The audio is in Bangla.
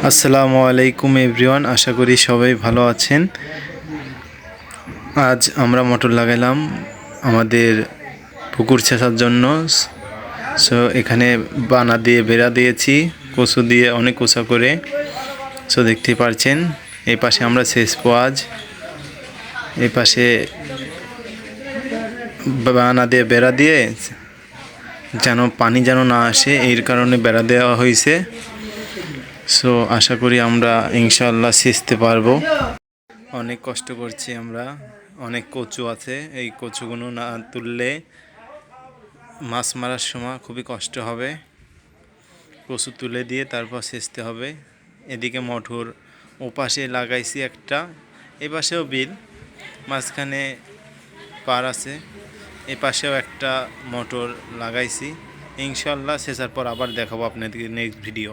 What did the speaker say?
আসসালামু আলাইকুম এভরিওয়ান, আশা করি সবাই ভালো আছেন। আজ আমরা মোটর লাগাইলাম আমাদের পুকুর ছেঁচার জন্য। সো এখানে বানা দিয়ে বেড়া দিয়েছি, কচু দিয়ে অনেক উঁচা করে। সো দেখতে পাচ্ছেন এই পাশে আমরা ছেঁচবো আজ। এই পাশে বানা দিয়ে বেড়া দিয়ে যেন পানি যেন না আসে, এর কারণে বেড়া দেওয়া হয়েছে। সো আশা করি আমরা ইনশাআল্লাহ ছেঁচতে পারবো। অনেক কষ্ট করছি আমরা, অনেক কচু আছে, এই কচুগুলো না তুললে মাছ মারার সময় খুবই কষ্ট হবে। কচু তুলে দিয়ে তারপর ছেঁচতে হবে। এদিকে মটর ওপাশে লাগাইছি একটা, এপাশেও বিল, মাঝখানে পার আছে, এপাশেও একটা মটর লাগাইছি। ইনশাআল্লাহ ছেঁচার পর আবার দেখাবো আপনাদেরকে নেক্সট ভিডিও।